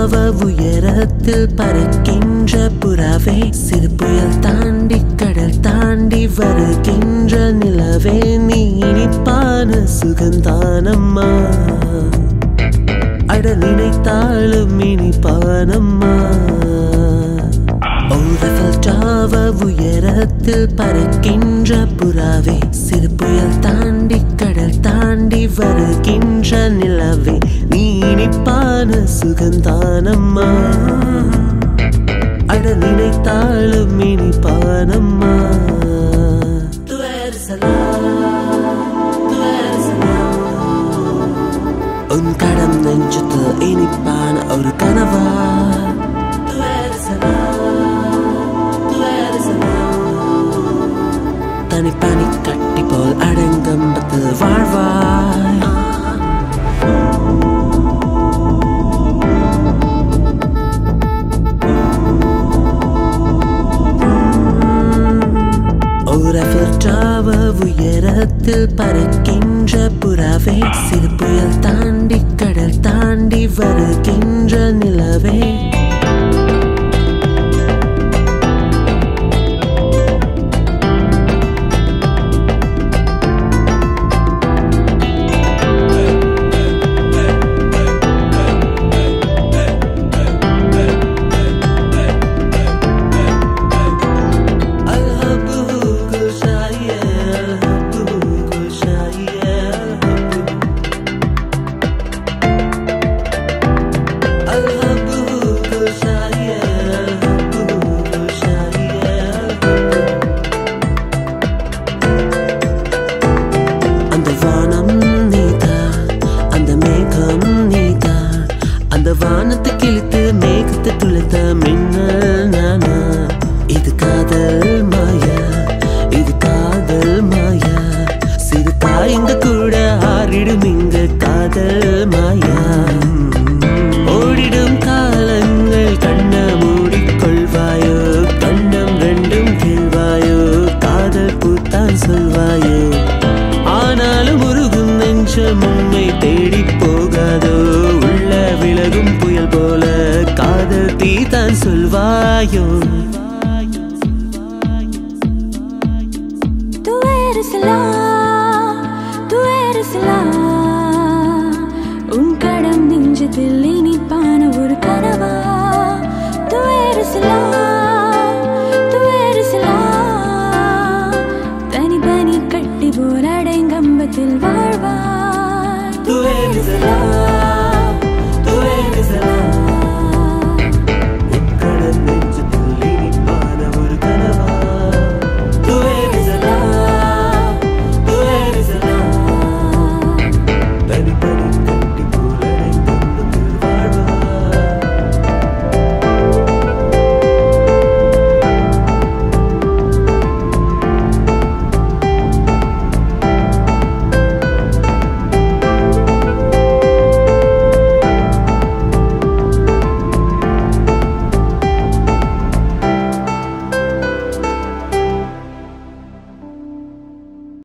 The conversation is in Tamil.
ஜாவ உயரத்தில் பறக்கின்ற புறாவே, சிறு புயல் தாண்டி கடல் தாண்டி வருகின்ற நிலவே, நீ இனிப்பான சுகந்தானம்மா, அட நினைத்தாலும் இனிப்பானம்மா. ஓரஃபல் ஜாவ உயரத்தில் பறக்கின்ற புறாவே, சிறு புயல் தாண்டி கடல் தாண்டி வருகின்ற நிலவே, நீ இனிப்பான சுகந்தானம்மா, அட நினைத்தாலும் இனிப்பானம்மா. உன் கடம் நெஞ்சத்தில் இனிப்பான ஒரு கனவா, தனி பனி கட்டி போல் அடங்கம்பத்தில் வாழ்வாய். ஓரஃபல் ஜாவ உயரத்தில் பறக்கின்ற புறாவே, சிறு புயல் தாண்டி கடல் தாண்டி வருகின்ற நிலவே, வானத்தை கிழித்து மேகத்தை துளைத்த மின்னல் நானா, இது காதல் மாயா, இது காதல் மாயா, சிறு தாயங்க கூட ஆறிடும் இங்க காதல் மாயா. ஓடிடும் காலங்கள் கண்ண மூடிக்கொள்வாயோ, கண்ணம் ரெண்டும் கேள்வாயோ, காதல் பூத்தான் சொல்வாயோ, ஆனாலும் உருகும் நெஞ்சம் உண்மை தேடி போகாதோ, உள்ள விலகும் புயல் போல காதல் தீதான் சொல்வாயோ. உன் கடம் நெஞ்சத்தில் இனிப்பான ஒரு கனவா, தனி பனி கட்டி போல் அடங்கம்பத்தில் வாழ்வாய்.